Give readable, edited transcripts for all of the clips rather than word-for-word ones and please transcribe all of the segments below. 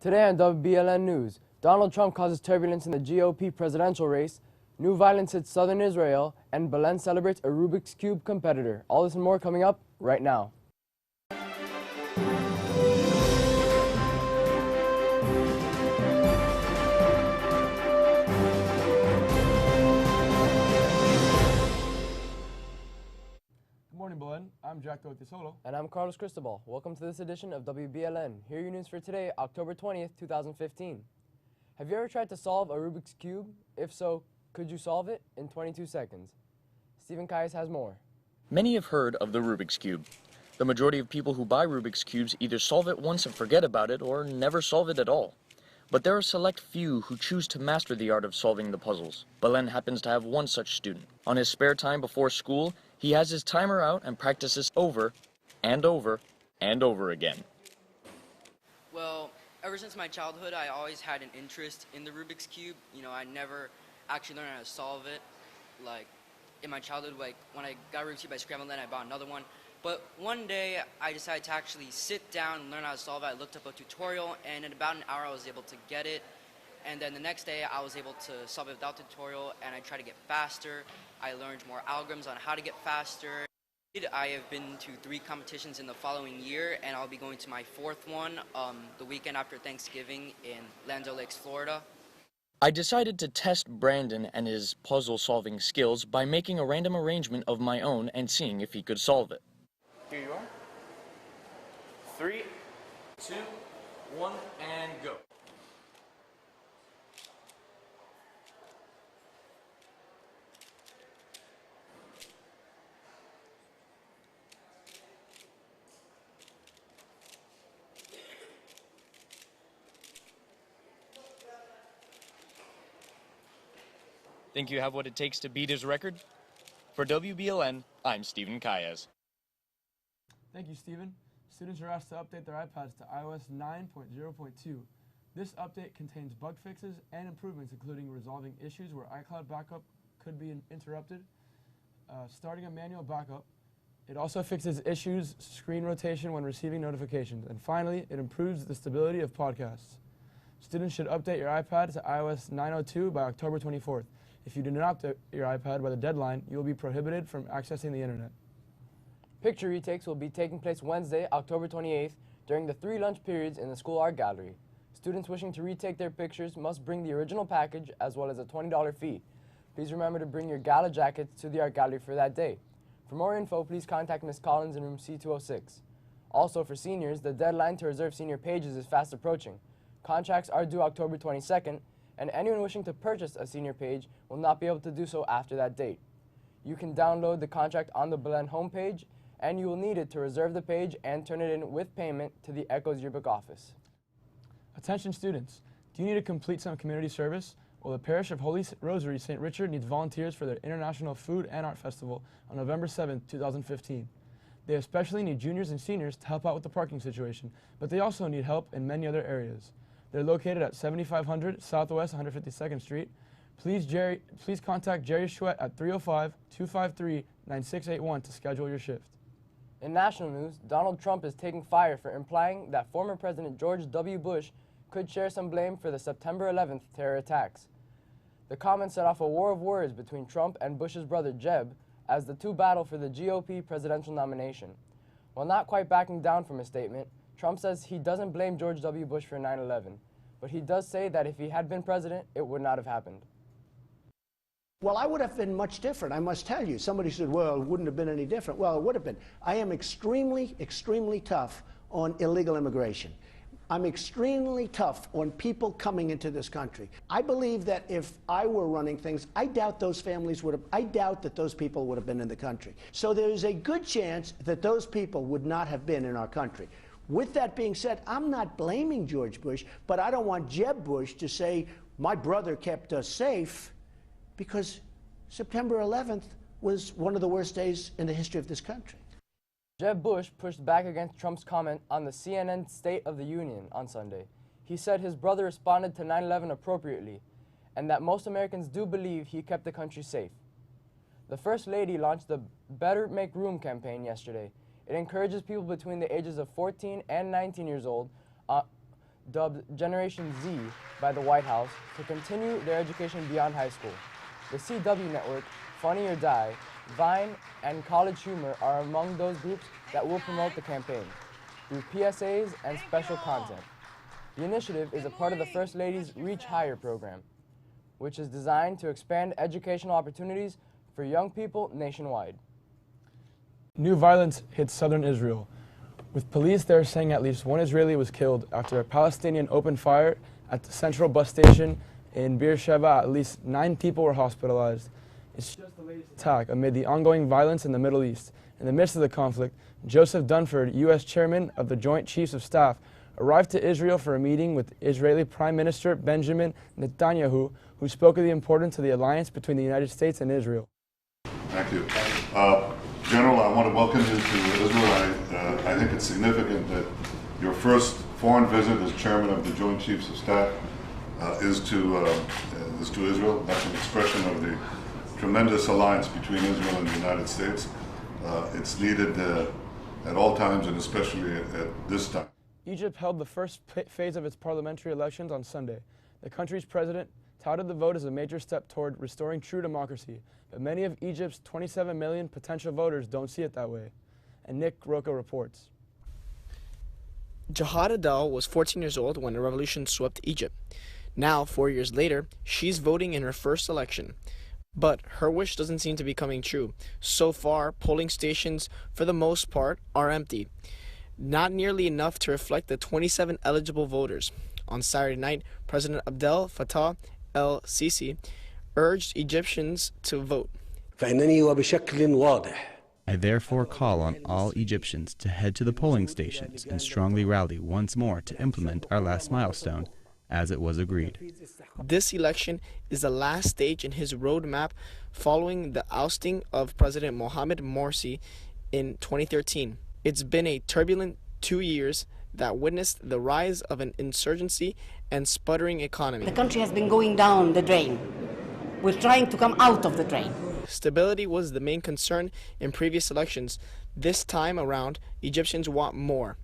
Today on WBLN News, Donald Trump causes turbulence in the GOP presidential race, new violence hits southern Israel, and Belen celebrates a Rubik's Cube competitor. All this and more coming up right now. Good morning, Belen. I'm Jack Solo. And I'm Carlos Cristobal. Welcome to this edition of WBLN. Here are your news for today, October 20th, 2015. Have you ever tried to solve a Rubik's Cube? If so, could you solve it in 22 seconds? Stephen Kais has more. Many have heard of the Rubik's Cube. The majority of people who buy Rubik's Cubes either solve it once and forget about it or never solve it at all. But there are select few who choose to master the art of solving the puzzles. Belen happens to have one such student. On his spare time before school, he has his timer out and practices over and over and over again. Well, ever since my childhood, I always had an interest in the Rubik's Cube. You know, I never actually learned how to solve it. Like, in my childhood, like, when I got a Rubik's Cube, I scrambled it and I bought another one. But one day, I decided to actually sit down and learn how to solve it. I looked up a tutorial, and in about an hour, I was able to get it. And then the next day, I was able to solve it without tutorial, and I tried to get faster. I learned more algorithms on how to get faster. I have been to 3 competitions in the following year, and I'll be going to my 4th one the weekend after Thanksgiving in Lander Lakes, Florida. I decided to test Brandon and his puzzle-solving skills by making a random arrangement of my own and seeing if he could solve it. Here you are. 3, 2, 1, and go. Think you have what it takes to beat his record? For WBLN, I'm Stephen Kayes. Thank you, Stephen. Students are asked to update their iPads to iOS 9.0.2. This update contains bug fixes and improvements, including resolving issues where iCloud backup could be interrupted, starting a manual backup. It also fixes issues, screen rotation when receiving notifications. And finally, it improves the stability of podcasts. Students should update your iPad to iOS 9.02 by October 24th. If you do not update your iPad by the deadline, you will be prohibited from accessing the internet. Picture retakes will be taking place Wednesday, October 28th, during the 3 lunch periods in the school art gallery. Students wishing to retake their pictures must bring the original package as well as a $20 fee. Please remember to bring your gala jackets to the art gallery for that day. For more info, please contact Ms. Collins in room C206. Also, for seniors, the deadline to reserve senior pages is fast approaching. Contracts are due October 22nd, and anyone wishing to purchase a senior page will not be able to do so after that date. You can download the contract on the Belen homepage, and you will need it to reserve the page and turn it in with payment to the Echo's yearbook office. Attention students, do you need to complete some community service? Well, the Parish of Holy Rosary St. Richard needs volunteers for their International Food and Art Festival on November 7th, 2015. They especially need juniors and seniors to help out with the parking situation, but they also need help in many other areas. They're located at 7500 Southwest 152nd Street. Please contact Jerry Chouette at 305-253-9681 to schedule your shift. In national news, Donald Trump is taking fire for implying that former President George W. Bush could share some blame for the September 11th terror attacks. The comment set off a war of words between Trump and Bush's brother Jeb as the two battle for the GOP presidential nomination. While not quite backing down from his statement, Trump says he doesn't blame George W. Bush for 9/11, but he does say that if he had been president, it would not have happened. Well, I would have been much different, I must tell you. Somebody said, well, it wouldn't have been any different. Well, it would have been. I am extremely, extremely tough on illegal immigration. I'm extremely tough on people coming into this country. I believe that if I were running things, I doubt those families would have, I doubt that those people would have been in the country. So there's a good chance that those people would not have been in our country. With that being said, I'm not blaming George Bush, but I don't want Jeb Bush to say, my brother kept us safe, because September 11th was one of the worst days in the history of this country. Jeb Bush pushed back against Trump's comment on the CNN State of the Union on Sunday. He said his brother responded to 9/11 appropriately, and that most Americans do believe he kept the country safe. The First Lady launched the Better Make Room campaign yesterday. It encourages people between the ages of 14 and 19 years old dubbed Generation Z by the White House, to continue their education beyond high school. The CW network, Funny or Die, Vine, and College Humor are among those groups that will promote the campaign through PSAs and special content. The initiative is a part of the First Lady's Reach Higher program, which is designed to expand educational opportunities for young people nationwide. New violence hit southern Israel, with police there saying at least one Israeli was killed after a Palestinian opened fire at the central bus station in Beersheba. At least 9 people were hospitalized. It's just the latest attack amid the ongoing violence in the Middle East. In the midst of the conflict, Joseph Dunford, U.S. Chairman of the Joint Chiefs of Staff, arrived to Israel for a meeting with Israeli Prime Minister Benjamin Netanyahu, who spoke of the importance of the alliance between the United States and Israel. Thank you. General, I want to welcome you to Israel. I think it's significant that your first foreign visit as Chairman of the Joint Chiefs of Staff is to Israel. That's an expression of the tremendous alliance between Israel and the United States. It's needed at all times, and especially at this time. Egypt held the first phase of its parliamentary elections on Sunday. The country's president touted the vote as a major step toward restoring true democracy, but many of Egypt's 27 million potential voters don't see it that way. And Nick Rocco reports. Jahad Adel was 14 years old when the revolution swept Egypt. Now, 4 years later, she's voting in her first election. But her wish doesn't seem to be coming true. So far, polling stations, for the most part, are empty. Not nearly enough to reflect the 27 eligible voters. On Saturday night, President Abdel Fattah el-Sisi urged Egyptians to vote. I therefore call on all Egyptians to head to the polling stations and strongly rally once more to implement our last milestone, as it was agreed. This election is the last stage in his roadmap following the ousting of President Mohamed Morsi in 2013. It's been a turbulent 2 years that witnessed the rise of an insurgency and sputtering economy. The country has been going down the drain. We're trying to come out of the drain. Stability was the main concern in previous elections. This time around, Egyptians want more.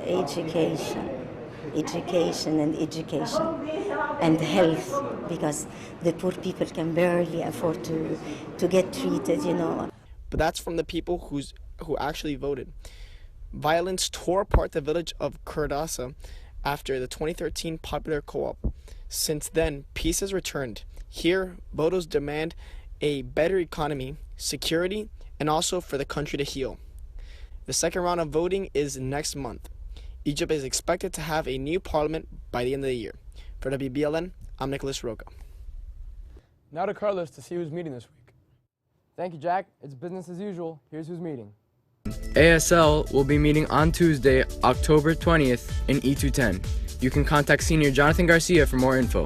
Education and health, because the poor people can barely afford to get treated, you know. But that's from the people who actually voted. Violence tore apart the village of Kurdasa after the 2013 popular co-op. Since then, peace has returned. Here, voters demand a better economy, security, and also for the country to heal. The second round of voting is next month. Egypt is expected to have a new parliament by the end of the year. For WBLN, I'm Nicholas Roca. Now to Carlos to see who's meeting this week. Thank you, Jack. It's business as usual. Here's who's meeting. ASL will be meeting on Tuesday, October 20th in E210. You can contact Senior Jonathan Garcia for more info.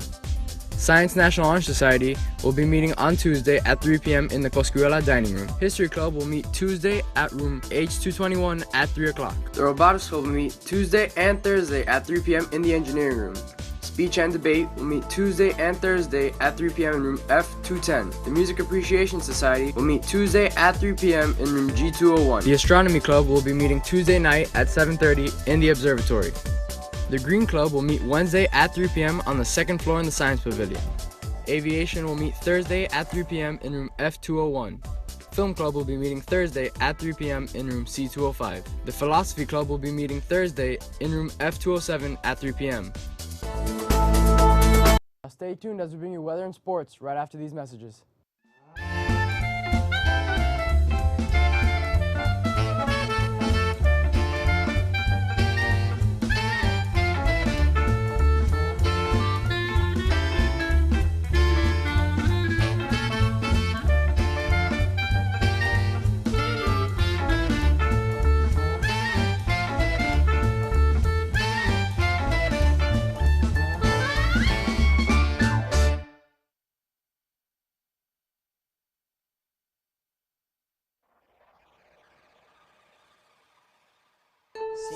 Science National Honor Society will be meeting on Tuesday at 3 p.m. in the Coscuela Dining Room. History Club will meet Tuesday at room H221 at 3 o'clock. The Robotics Club will meet Tuesday and Thursday at 3 p.m. in the Engineering Room. Speech and Debate will meet Tuesday and Thursday at 3 p.m. in room F210. The Music Appreciation Society will meet Tuesday at 3 p.m. in room G201. The Astronomy Club will be meeting Tuesday night at 7:30 in the Observatory. The Green Club will meet Wednesday at 3 p.m. on the second floor in the Science Pavilion. Aviation will meet Thursday at 3 p.m. in room F201. Film Club will be meeting Thursday at 3 p.m. in room C205. The Philosophy Club will be meeting Thursday in room F207 at 3 p.m. Now stay tuned as we bring you weather and sports right after these messages.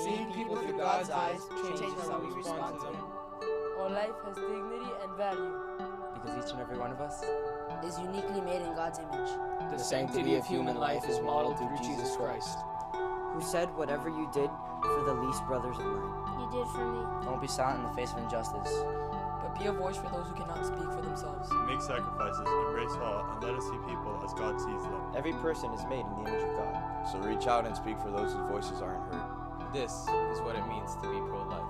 Seeing people through God's eyes changes how we respond to them. Our life has dignity and value. Because each and every one of us is uniquely made in God's image. The sanctity of human life is modeled through Jesus Christ. who said, "Whatever you did for the least brothers of mine." You did for me. Don't be silent in the face of injustice, but be a voice for those who cannot speak for themselves. Make sacrifices, embrace all, and let us see people as God sees them. Every person is made in the image of God. So reach out and speak for those whose voices aren't heard. This is what it means to be pro-life.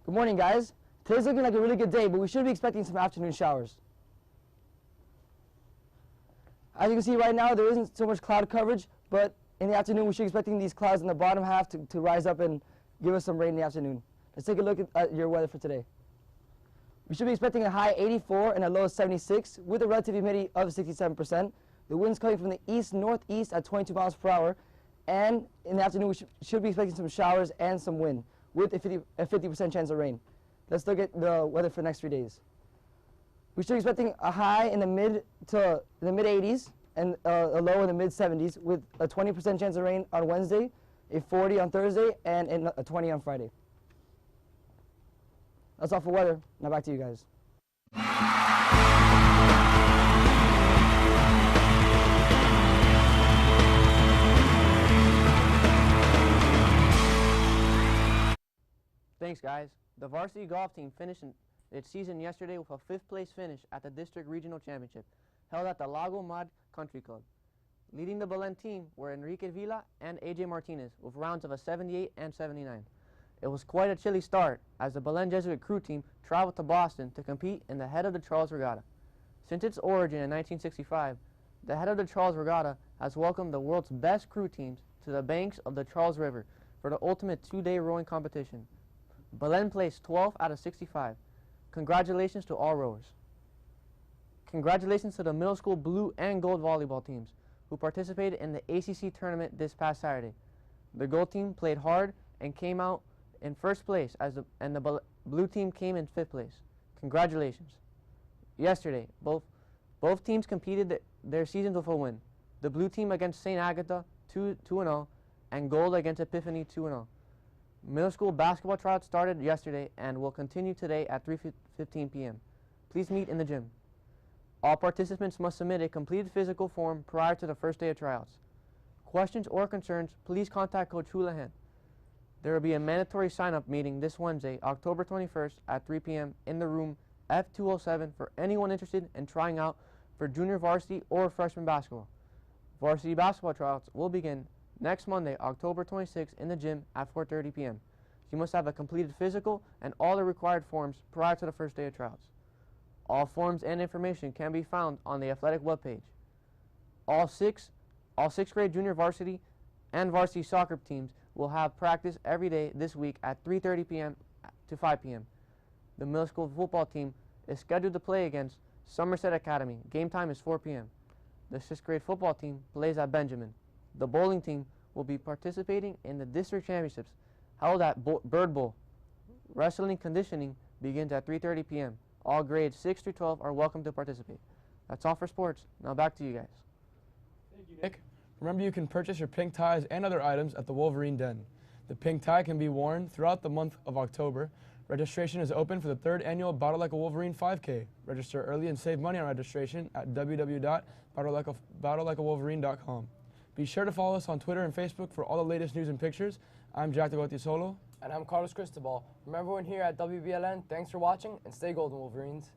Good morning, guys. Today's looking like a really good day, but we should be expecting some afternoon showers. As you can see right now, there isn't so much cloud coverage, but in the afternoon we should be expecting these clouds in the bottom half to rise up and give us some rain in the afternoon. Let's take a look at your weather for today. We should be expecting a high 84 and a low 76 with a relative humidity of 67%. The wind's coming from the east-northeast at 22 miles per hour, and in the afternoon we should be expecting some showers and some wind with a 50% chance of rain. Let's look at the weather for the next 3 days. We should be expecting a high in the mid 80s and a low in the mid 70s with a 20% chance of rain on Wednesday, a 40 on Thursday, and a 20 on Friday. That's all for weather. Now back to you guys. Thanks, guys. The varsity golf team finished its season yesterday with a 5th place finish at the District Regional Championship, held at the Lago Mad Country Club. Leading the Belen team were Enrique Villa and AJ Martinez with rounds of a 78 and 79. It was quite a chilly start as the Belen Jesuit crew team traveled to Boston to compete in the Head of the Charles Regatta. Since its origin in 1965, the Head of the Charles Regatta has welcomed the world's best crew teams to the banks of the Charles River for the ultimate 2-day rowing competition. Belen placed 12th out of 65. Congratulations to all rowers. Congratulations to the middle school blue and gold volleyball teams who participated in the ACC tournament this past Saturday. The gold team played hard and came out in 1st place, and the blue team came in 5th place. Congratulations. Yesterday, both teams competed their seasons with a win. The blue team against St. Agatha 2-0 and gold against Epiphany 2-0. Middle school basketball tryouts started yesterday and will continue today at 3:15 p.m. Please meet in the gym. All participants must submit a completed physical form prior to the first day of tryouts. Questions or concerns, please contact Coach Houlihan. There will be a mandatory sign-up meeting this Wednesday, October 21st at 3 p.m. in the room F207 for anyone interested in trying out for junior varsity or freshman basketball. Varsity basketball tryouts will begin next Monday, October 26th in the gym at 4:30 p.m. You must have a completed physical and all the required forms prior to the first day of tryouts. All forms and information can be found on the athletic webpage. All sixth grade junior varsity and varsity soccer teams will have practice every day this week at 3:30 p.m. to 5 p.m. The middle school football team is scheduled to play against Somerset Academy. Game time is 4 p.m. The 6th grade football team plays at Benjamin. The bowling team will be participating in the district championships held at Bird Bowl. Wrestling conditioning begins at 3:30 p.m. All grades 6 through 12 are welcome to participate. That's all for sports. Now back to you guys. Thank you, Nick. Remember, you can purchase your pink ties and other items at the Wolverine Den. The pink tie can be worn throughout the month of October. Registration is open for the 3rd annual Battle Like a Wolverine 5K. Register early and save money on registration at www.battlelikeawolverine.com. Be sure to follow us on Twitter and Facebook for all the latest news and pictures. I'm Jack Solo. And I'm Carlos Cristobal. From everyone here at WBLN, thanks for watching and stay golden, Wolverines.